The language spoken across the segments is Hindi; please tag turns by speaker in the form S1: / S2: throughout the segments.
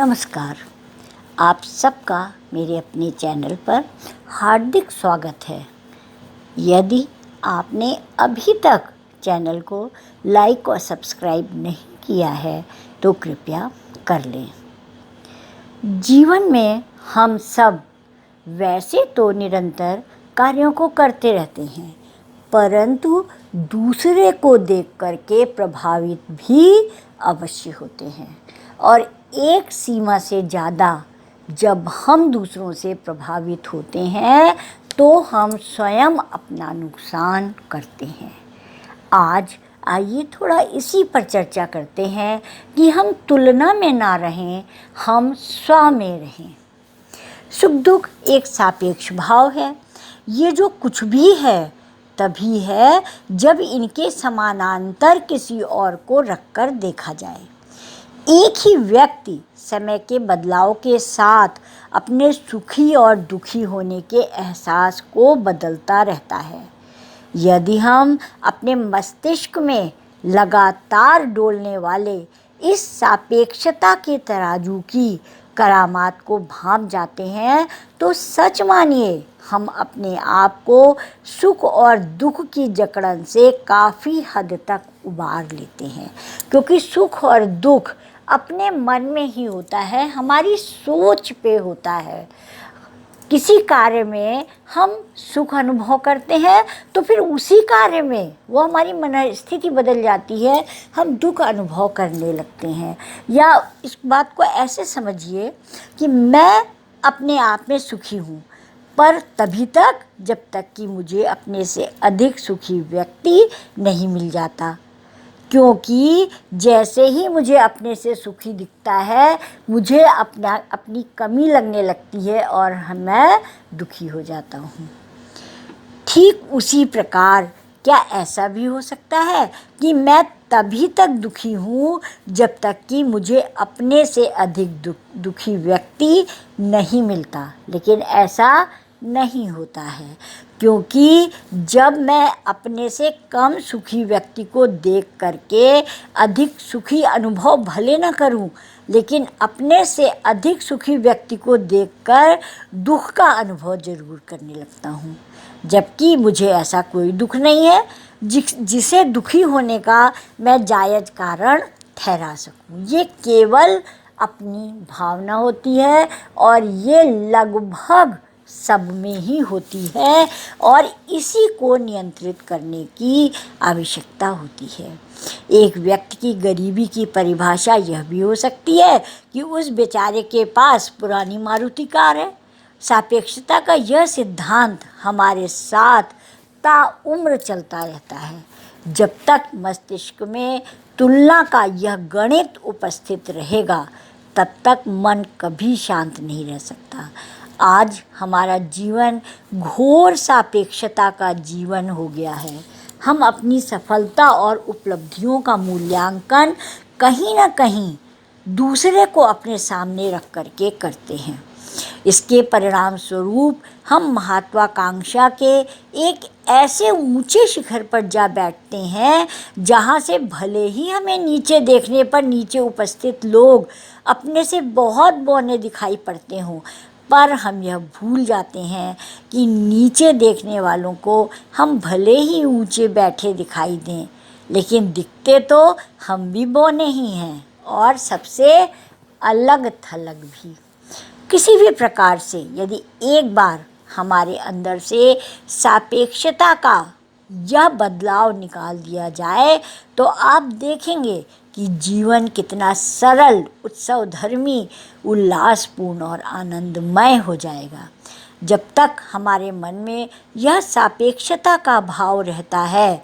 S1: नमस्कार। आप सबका मेरे अपने चैनल पर हार्दिक स्वागत है। यदि आपने अभी तक चैनल को लाइक और सब्सक्राइब नहीं किया है तो कृपया कर लें। जीवन में हम सब वैसे तो निरंतर कार्यों को करते रहते हैं, परंतु दूसरे को देख करके प्रभावित भी अवश्य होते हैं और एक सीमा से ज़्यादा जब हम दूसरों से प्रभावित होते हैं तो हम स्वयं अपना नुकसान करते हैं। आज आइए थोड़ा इसी पर चर्चा करते हैं कि हम तुलना में ना रहें, हम स्व में रहें। सुख दुख एक सापेक्ष भाव है। ये जो कुछ भी है तभी है जब इनके समानांतर किसी और को रखकर देखा जाए। एक ही व्यक्ति समय के बदलाव के साथ अपने सुखी और दुखी होने के एहसास को बदलता रहता है। यदि हम अपने मस्तिष्क में लगातार डोलने वाले इस सापेक्षता के तराजू की करामात को भांप जाते हैं तो सच मानिए हम अपने आप को सुख और दुख की जकड़न से काफ़ी हद तक उबार लेते हैं, क्योंकि सुख और दुख अपने मन में ही होता है, हमारी सोच पे होता है। किसी कार्य में हम सुख अनुभव करते हैं तो फिर उसी कार्य में वो हमारी मन स्थिति बदल जाती है, हम दुख अनुभव करने लगते हैं। या इस बात को ऐसे समझिए कि मैं अपने आप में सुखी हूँ, पर तभी तक जब तक कि मुझे अपने से अधिक सुखी व्यक्ति नहीं मिल जाता, क्योंकि जैसे ही मुझे अपने से सुखी दिखता है मुझे अपनी कमी लगने लगती है और मैं दुखी हो जाता हूँ। ठीक उसी प्रकार क्या ऐसा भी हो सकता है कि मैं तभी तक दुखी हूँ जब तक कि मुझे अपने से अधिक दुखी व्यक्ति नहीं मिलता, लेकिन ऐसा नहीं होता है, क्योंकि जब मैं अपने से कम सुखी व्यक्ति को देख करके अधिक सुखी अनुभव भले न करूं, लेकिन अपने से अधिक सुखी व्यक्ति को देखकर दुख का अनुभव ज़रूर करने लगता हूं, जबकि मुझे ऐसा कोई दुख नहीं है जिसे दुखी होने का मैं जायज़ कारण ठहरा सकूं। ये केवल अपनी भावना होती है और ये लगभग सब में ही होती है और इसी को नियंत्रित करने की आवश्यकता होती है। एक व्यक्ति की गरीबी की परिभाषा यह भी हो सकती है कि उस बेचारे के पास पुरानी मारुति कार है। सापेक्षता का यह सिद्धांत हमारे साथ ताउम्र चलता रहता है। जब तक मस्तिष्क में तुलना का यह गणित उपस्थित रहेगा तब तक मन कभी शांत नहीं रह सकता। आज हमारा जीवन घोर सापेक्षता का जीवन हो गया है। हम अपनी सफलता और उपलब्धियों का मूल्यांकन कहीं ना कहीं दूसरे को अपने सामने रख करके करते हैं। इसके परिणाम स्वरूप हम महत्वाकांक्षा के एक ऐसे ऊंचे शिखर पर जा बैठते हैं जहां से भले ही हमें नीचे देखने पर नीचे उपस्थित लोग अपने से बहुत बौने दिखाई पड़ते हों, पर हम यह भूल जाते हैं कि नीचे देखने वालों को हम भले ही ऊंचे बैठे दिखाई दें, लेकिन दिखते तो हम भी बौने ही हैं और सबसे अलग थलग भी। किसी भी प्रकार से यदि एक बार हमारे अंदर से सापेक्षता का यह बदलाव निकाल दिया जाए तो आप देखेंगे कि जीवन कितना सरल, उत्सवधर्मी, उल्लासपूर्ण और आनंदमय हो जाएगा। जब तक हमारे मन में यह सापेक्षता का भाव रहता है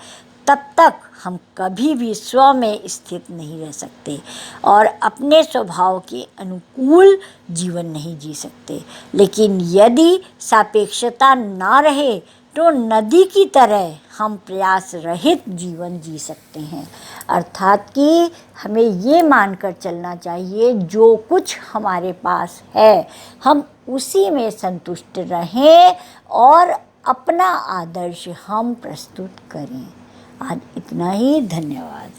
S1: तब तक हम कभी भी स्व में स्थित नहीं रह सकते और अपने स्वभाव के अनुकूल जीवन नहीं जी सकते। लेकिन यदि सापेक्षता ना रहे तो नदी की तरह हम प्रयास रहित जीवन जी सकते हैं। अर्थात कि हमें ये मानकर चलना चाहिए जो कुछ हमारे पास है हम उसी में संतुष्ट रहें और अपना आदर्श हम प्रस्तुत करें। आज इतना ही। धन्यवाद।